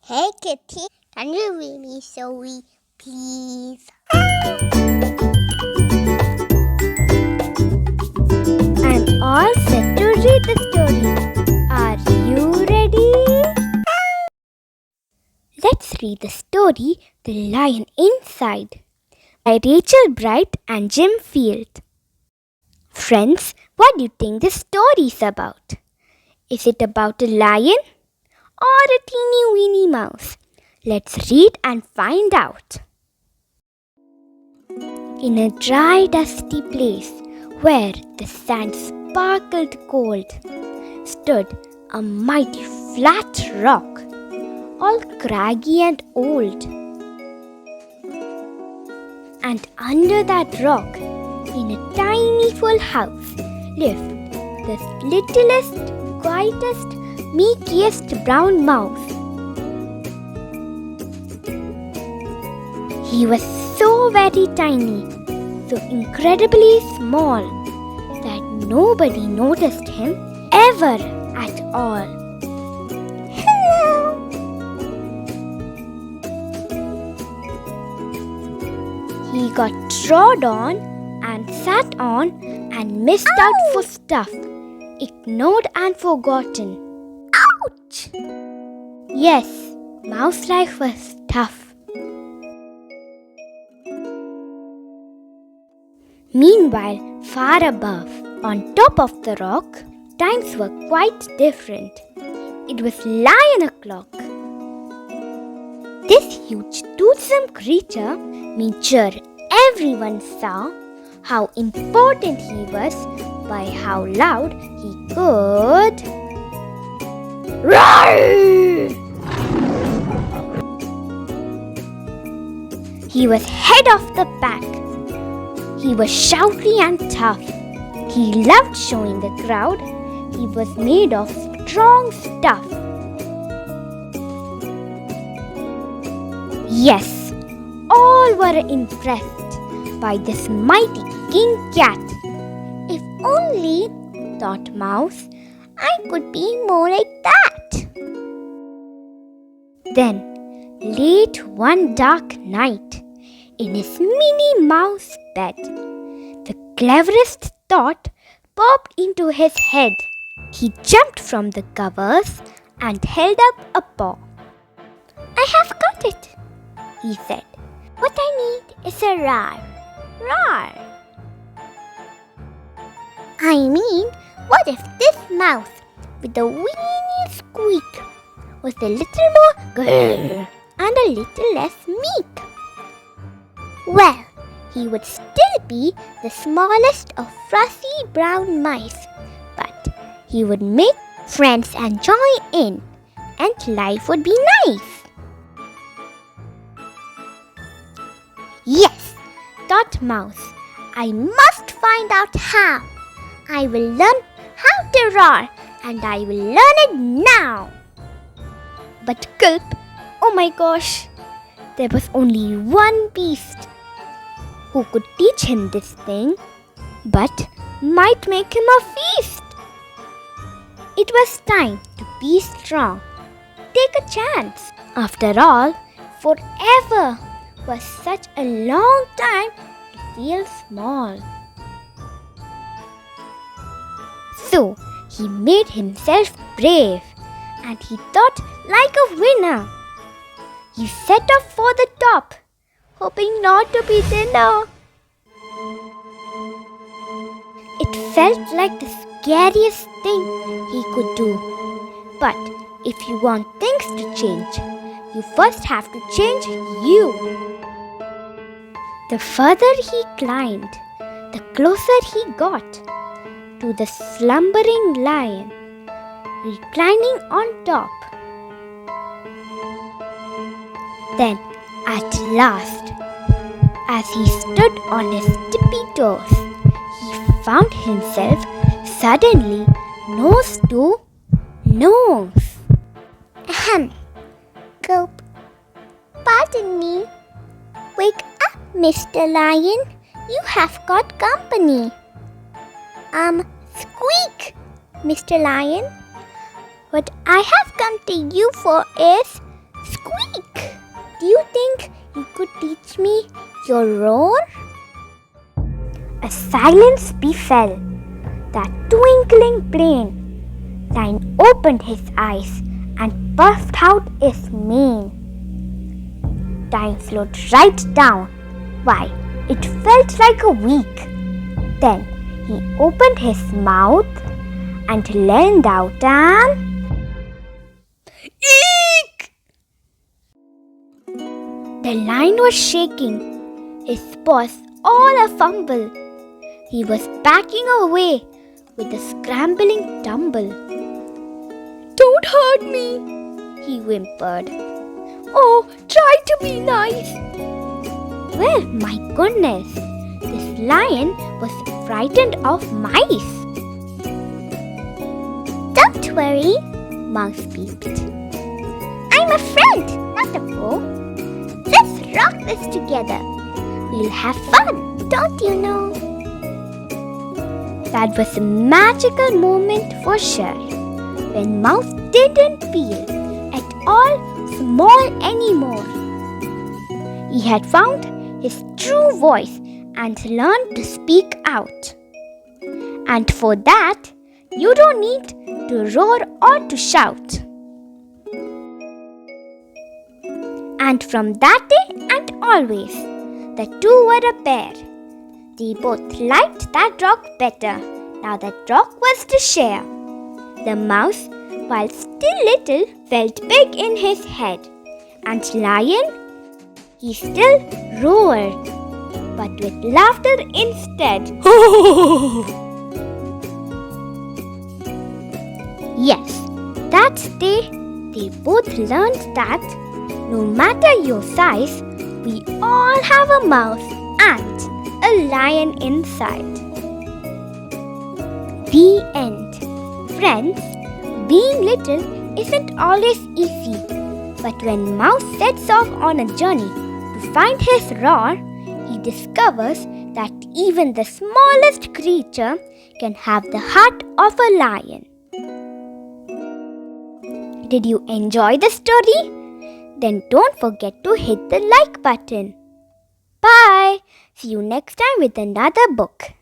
Hey Kitty, can you read me a story, please? I'm all set to read the story. Are you ready? Let's read the story The Lion Inside by Rachel Bright and Jim Field. Friends, what do you think this story is about? Is it about a lion or a teeny weeny mouse? Let's read and find out. In a dry, dusty place where the sand sparkled gold stood a mighty flat rock, all craggy and old. And under that rock, in a tiny full house, lived the littlest, quietest, meekest brown mouse. He was so very tiny, so incredibly small, that nobody noticed him ever at all. Hello! He got trod on and sat on and missed out for stuff, ignored and forgotten. Ouch! Yes, mouse life was tough. Meanwhile, far above, on top of the rock, times were quite different. It was 9 o'clock. This huge toothsome creature made sure everyone saw how important he was by how loud he could roar. He was head of the pack. He was shouty and tough. He loved showing the crowd he was made of strong stuff. Yes, all were impressed by this mighty king cat. If only, thought Mouse, I could be more like that. Then, late one dark night, in his Minnie Mouse bed, the cleverest thought popped into his head. He jumped from the covers and held up a paw. I have got it, he said. What I need is a roar. Roar! I mean, what if this mouse with a weeny squeak was a little more grrr and a little less meek? Well, he would still be the smallest of fussy brown mice, but he would make friends and join in, and life would be nice. Yes, thought Mouse, I must find out how. I will learn how to roar, and I will learn it now. But gulp, oh my gosh, there was only one beast who could teach him this thing, but might make him a feast. It was time to be strong. Take a chance. After all, forever was such a long time to feel small. So he made himself brave, and he thought like a winner. He set off for the top, hoping not to be thinner. It felt like the scariest thing he could do. But if you want things to change, you first have to change you. The further he climbed, the closer he got to the slumbering lion, reclining on top. Then, at last, as he stood on his tippy toes, he found himself suddenly nose to nose. Ahem. Gulp. Pardon me. Wake up, Mr. Lion. You have got company. Squeak, Mr. Lion. What I have come to you for is Squeak! Do you think you could teach me your roar? A silence befell. That twinkling plain Lion opened his eyes and puffed out his mane. Time slowed right down. Why, it felt like a week. Then he opened his mouth and leaned out an eek! The lion was shaking, his paws all a fumble. He was backing away with a scrambling tumble. "Don't hurt me," he whimpered. "Oh, try to be nice." Well, my goodness, this lion was frightened of mice. Don't worry, Mouse peeped. I'm a friend, not a foe. Let's rock this together. We'll have fun, don't you know? That was a magical moment for sure, when Mouse didn't feel at all small anymore. He had found his true voice and learned to speak out. And for that, you don't need to roar or to shout. And from that day and always, the two were a pair. They both liked that rock better, now that rock was to share. The mouse, while still little, felt big in his head. And lion, he still roared, but with laughter instead. Yes, that day they both learned that no matter your size, we all have a mouse and a lion inside. The end. Friends, being little isn't always easy, but when Mouse sets off on a journey to find his roar, he discovers that even the smallest creature can have the heart of a lion. Did you enjoy the story? Then don't forget to hit the like button. Bye! See you next time with another book.